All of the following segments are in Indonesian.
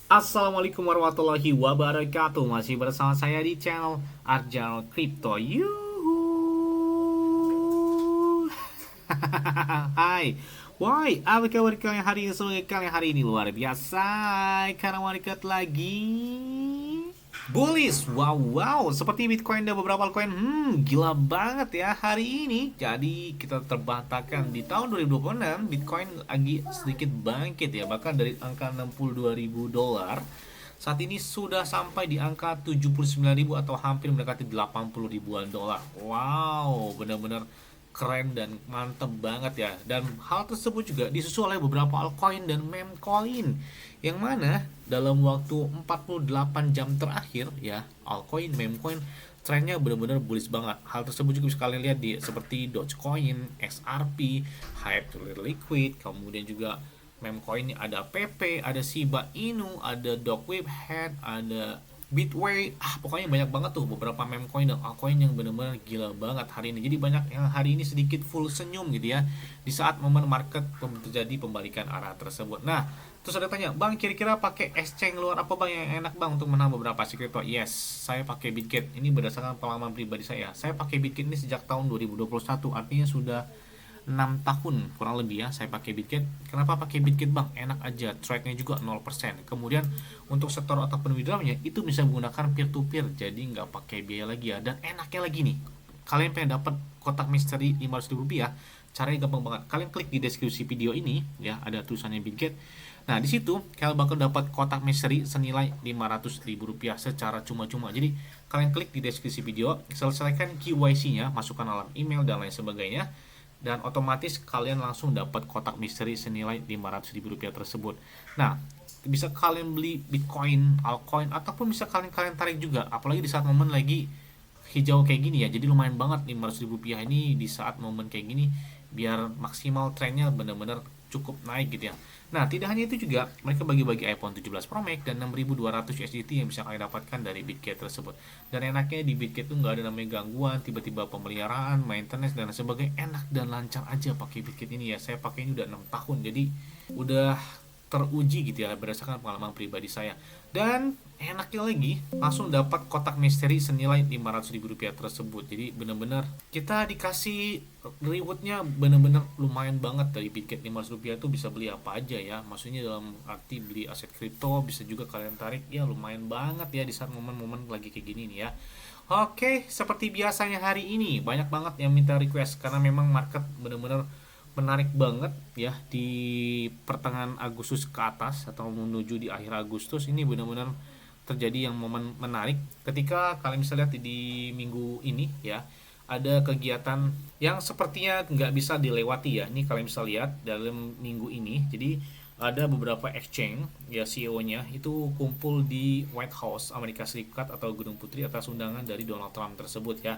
Assalamualaikum warahmatullahi wabarakatuh. Masih bersama saya di channel Arjano Crypto. Yuhu. Hai. Why? Apa kabar kalian hari ini? Semoga kalian hari ini luar biasa. Karena market lagi bullish. Wow. Seperti Bitcoin dan beberapa altcoin. Gila banget ya hari ini. Jadi kita terbantahkan di tahun 2026 Bitcoin lagi sedikit bangkit ya. Bahkan dari angka 62.000 dolar saat ini sudah sampai di angka 79.000 atau hampir mendekati 80 ribuan dolar. Wow, benar-benar keren dan mantep banget ya. Dan hal tersebut juga disusul oleh beberapa altcoin dan meme coin yang mana dalam waktu 48 jam terakhir ya, altcoin, meme coin trennya benar-benar bullish banget. Hal tersebut juga bisa kalian lihat di seperti Dogecoin, XRP, Hype Liquid, kemudian juga meme coin ada PP, ada Shiba Inu, ada Dogweb Head, ada Bitway, pokoknya banyak banget tuh beberapa meme coin dan altcoin yang benar-benar gila banget hari ini. Jadi banyak yang hari ini sedikit full senyum gitu ya di saat momen market terjadi pembalikan arah tersebut. Nah, terus ada tanya, Bang, kira-kira pakai exchange luar apa Bang yang enak Bang untuk menambah beberapa aset kripto? Yes, saya pakai Bitget. Ini berdasarkan pengalaman pribadi saya. Saya pakai Bitget ini sejak tahun 2021, artinya sudah 6 tahun kurang lebih ya saya pakai Bitget. Kenapa pakai Bitget Bang? Enak aja, trade-nya juga 0%. Kemudian untuk setor ataupun withdrawal-nya itu bisa menggunakan peer to peer, jadi nggak pakai biaya lagi ya. Dan enaknya lagi nih, kalian pengen dapat kotak misteri 500.000 rupiah, caranya gampang banget. Kalian klik di deskripsi video ini ya, ada tulisannya Bitget. Nah, di situ kalian bakal dapat kotak misteri senilai 500.000 rupiah secara cuma-cuma. Jadi kalian klik di deskripsi video, selesaikan KYC-nya, masukkan alamat email dan lain sebagainya, dan otomatis kalian langsung dapat kotak misteri senilai 500.000 rupiah tersebut. Nah, bisa kalian beli Bitcoin, altcoin, ataupun bisa kalian tarik juga, apalagi di saat momen lagi hijau kayak gini ya. Jadi lumayan banget 500.000 rupiah ini di saat momen kayak gini, biar maksimal trennya benar-benar cukup naik gitu ya. Nah, tidak hanya itu juga, mereka bagi-bagi iPhone 17 Pro Max dan 6.200 USDT yang bisa kalian dapatkan dari Bitget tersebut. Dan enaknya di Bitget tuh nggak ada namanya gangguan, tiba-tiba pemeliharaan, maintenance, dan sebagainya. Enak dan lancar aja pakai Bitget ini ya. Saya pakai ini udah 6 tahun, jadi udah teruji gitu ya berdasarkan pengalaman pribadi saya. Dan enaknya lagi langsung dapat kotak misteri senilai 500.000 rupiah tersebut. Jadi benar-benar kita dikasih rewardnya benar-benar lumayan banget. Dari Bitget 500 rupiah itu bisa beli apa aja ya, maksudnya dalam arti beli aset kripto, bisa juga kalian tarik ya, lumayan banget ya di saat momen-momen lagi kayak gini nih ya. Oke, seperti biasanya hari ini banyak banget yang minta request karena memang market benar-benar menarik banget ya di pertengahan Agustus ke atas atau menuju di akhir Agustus. Ini benar-benar terjadi yang momen menarik ketika kalian bisa lihat di minggu ini ya, ada kegiatan yang sepertinya nggak bisa dilewati ya. Ini kalian bisa lihat dalam minggu ini. Jadi ada beberapa exchange ya, CEO-nya itu kumpul di White House Amerika Serikat atau Gedung Putih atas undangan dari Donald Trump tersebut ya.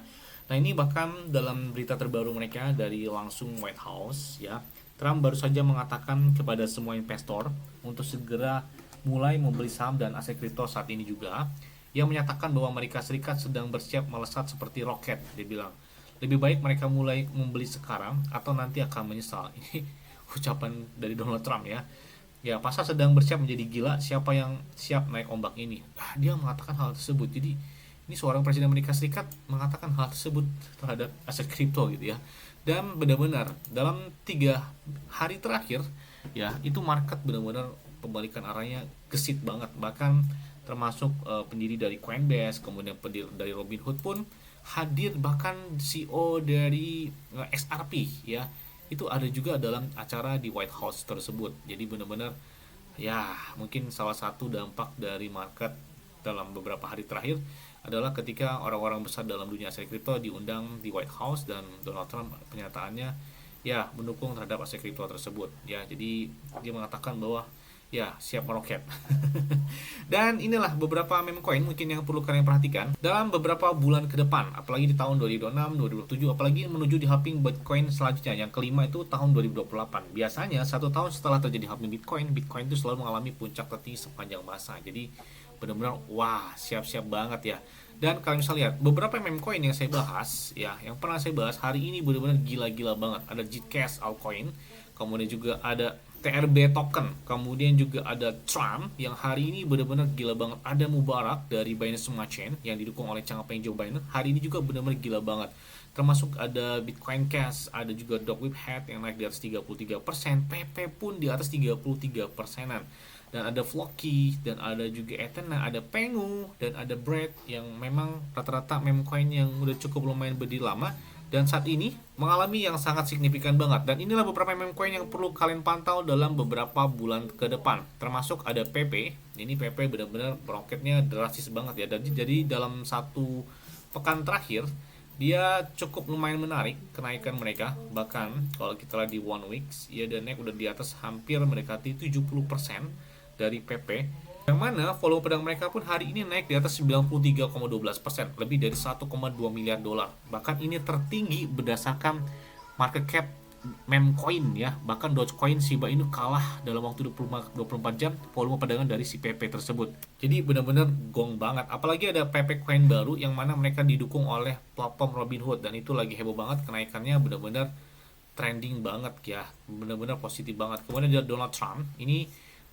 Nah, ini bahkan dalam berita terbaru mereka dari langsung White House ya, Trump baru saja mengatakan kepada semua investor untuk segera mulai membeli saham dan aset kripto saat ini juga, yang menyatakan bahwa Amerika Serikat sedang bersiap melesat seperti roket. Dia bilang, lebih baik mereka mulai membeli sekarang atau nanti akan menyesal. Ini ucapan dari Donald Trump ya. Ya, pasar sedang bersiap menjadi gila, siapa yang siap naik ombak ini? Dia mengatakan hal tersebut. Jadi ini seorang presiden Amerika Serikat mengatakan hal tersebut terhadap aset kripto gitu ya. Dan benar-benar dalam 3 hari terakhir ya, itu market benar-benar pembalikan arahnya gesit banget. Bahkan termasuk pendiri dari Coinbase, kemudian pendiri dari Robinhood pun hadir, bahkan CEO dari XRP ya, itu ada juga dalam acara di White House tersebut. Jadi benar-benar ya, mungkin salah satu dampak dari market dalam beberapa hari terakhir adalah ketika orang-orang besar dalam dunia aset kripto diundang di White House dan Donald Trump penyataannya ya mendukung terhadap aset kripto tersebut ya. Jadi dia mengatakan bahwa ya siap meroket. Dan inilah beberapa meme coin mungkin yang perlu kalian perhatikan dalam beberapa bulan ke depan, apalagi di tahun 2026, 2027, apalagi menuju di halving Bitcoin selanjutnya yang kelima itu tahun 2028. Biasanya 1 tahun setelah terjadi halving Bitcoin, Bitcoin itu selalu mengalami puncak tertinggi sepanjang masa. Jadi benar-benar wah, siap-siap banget ya. Dan kalian bisa lihat beberapa meme coin yang saya bahas ya, yang pernah saya bahas hari ini benar-benar gila-gila banget. Ada Zcash altcoin, kemudian juga ada TRB token, kemudian juga ada Trump yang hari ini benar-benar gila banget. Ada Mubarak dari Binance Smart Chain yang didukung oleh Changpeng Joe Biden. Hari ini juga benar-benar gila banget. Termasuk ada Bitcoin Cash, ada juga Dogwhip Hat yang naik di atas 33%, PP pun di atas 33%-an. Dan ada Floki, dan ada juga Ethena, ada Pengu, dan ada Bread yang memang rata-rata meme coin yang udah cukup lumayan berdiri lama dan saat ini mengalami yang sangat signifikan banget. Dan inilah beberapa meme coin yang perlu kalian pantau dalam beberapa bulan ke depan. Termasuk ada PP. Ini PP benar-benar roketnya drastis banget ya. Jadi dalam satu pekan terakhir dia cukup lumayan menarik kenaikan mereka. Bahkan kalau kita lihat di 1 weeks ya, dan naik udah di atas hampir mendekati 70% dari PP, yang mana volume pedang mereka pun hari ini naik di atas 93,12%, lebih dari 1,2 miliar dolar. Bahkan ini tertinggi berdasarkan market cap meme coin ya. Bahkan Dogecoin Shiba Inu kalah dalam waktu 24 jam volume perdagangan dari si PP tersebut. Jadi benar-benar gong banget. Apalagi ada PP coin baru yang mana mereka didukung oleh platform Robinhood, dan itu lagi heboh banget kenaikannya, benar-benar trending banget ya. Benar-benar positif banget. Kemudian ada Donald Trump. Ini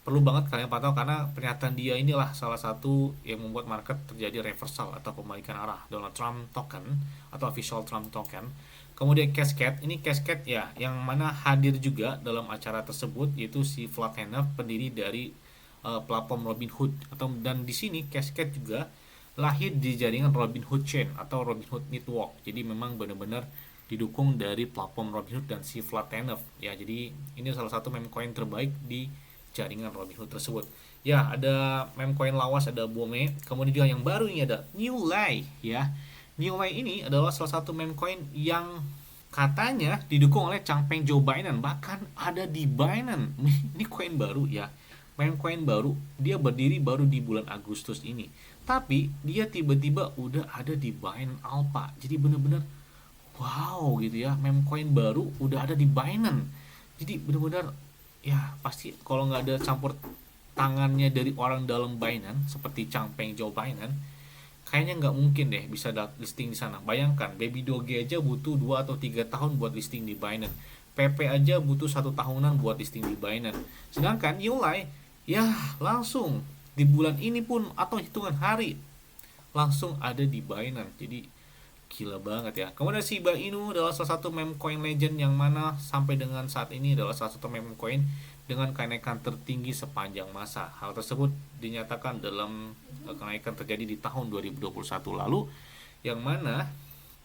perlu banget kalian pantau karena pernyataan dia inilah salah satu yang membuat market terjadi reversal atau pembalikan arah. Donald Trump token atau official Trump token. Kemudian Cascade, ini Cascade ya yang mana hadir juga dalam acara tersebut, yaitu si Vlad Tenev, pendiri dari platform Robinhood. Dan di sini Cascade juga lahir di jaringan Robinhood Chain atau Robinhood Network. Jadi memang benar-benar didukung dari platform Robinhood dan si Vlad Tenev ya. Jadi ini salah satu meme coin terbaik di jaringan Robinhood tersebut. Ya, ada meme coin lawas, ada Bome. Kemudian juga yang baru ini ada New Lay ya. New Lay ini adalah salah satu meme coin yang katanya didukung oleh Changpeng Joe Biden, bahkan ada di Binance. Ini coin baru ya. Meme coin baru, dia berdiri baru di bulan Agustus ini. Tapi dia tiba-tiba udah ada di Binance Alpha. Jadi bener-bener wow gitu ya, meme coin baru udah ada di Binance. Jadi bener-bener ya pasti kalau nggak ada campur tangannya dari orang dalam Binance seperti Changpeng Joe Binance, kayaknya nggak mungkin deh bisa listing di sana. Bayangkan Baby Doge aja butuh 2 atau 3 tahun buat listing di Binance, PP aja butuh 1 tahunan buat listing di Binance. Sedangkan Yulai ya langsung di bulan ini pun atau hitungan hari langsung ada di Binance. Jadi gila banget ya. Kemudian Shiba Inu adalah salah satu meme coin legend yang mana sampai dengan saat ini adalah salah satu meme coin dengan kenaikan tertinggi sepanjang masa. Hal tersebut dinyatakan dalam kenaikan terjadi di tahun 2021 lalu, yang mana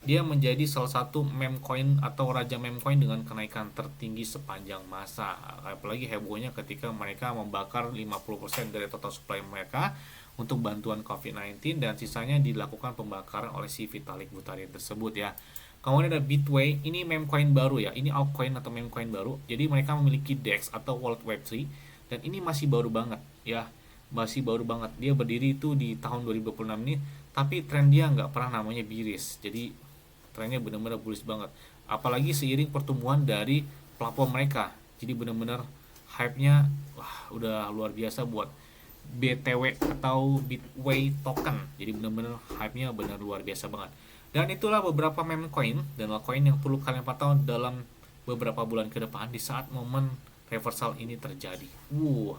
dia menjadi salah satu meme coin atau raja meme coin dengan kenaikan tertinggi sepanjang masa. Apalagi hebohnya ketika mereka membakar 50% dari total supply mereka untuk bantuan COVID-19, dan sisanya dilakukan pembakaran oleh si Vitalik Buterin tersebut ya. Kemudian ada Bitway, ini meme coin baru ya, ini altcoin atau meme coin baru. Jadi mereka memiliki DEX atau Wallet Web3, dan ini masih baru banget ya, masih baru banget. Dia berdiri itu di tahun 2026 ini, tapi tren dia nggak pernah namanya bearish. Jadi trennya benar-benar bullish banget. Apalagi seiring pertumbuhan dari platform mereka. Jadi benar-benar hype-nya wah udah luar biasa buat BTW atau Bitway token. Jadi benar-benar hype-nya benar luar biasa banget. Dan itulah beberapa meme coin dan altcoin yang perlu kalian pantau dalam beberapa bulan ke depan di saat momen reversal ini terjadi.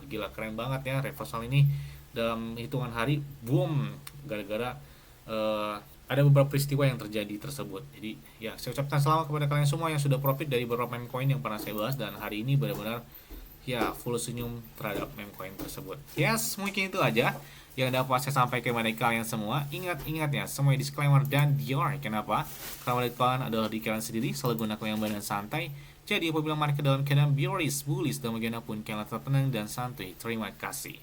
Gila keren banget ya reversal ini dalam hitungan hari boom, gara-gara ada beberapa peristiwa yang terjadi tersebut. Jadi ya saya ucapkan selamat kepada kalian semua yang sudah profit dari beberapa meme coin yang pernah saya bahas, dan hari ini benar-benar ya full senyum terhadap meme coin tersebut. Yes, mungkin itu aja yang dapat saya sampaikan kepada kalian semua. Ingat ya, semua disclaimer dan dior. Kenapa? Karena kalian adalah di kalian sendiri, selalu gunakan yang badan santai. Jadi apabila market dalam keadaan bearish, bullish, dan bagaimanapun kalian tetap tenang dan santuy. Terima kasih.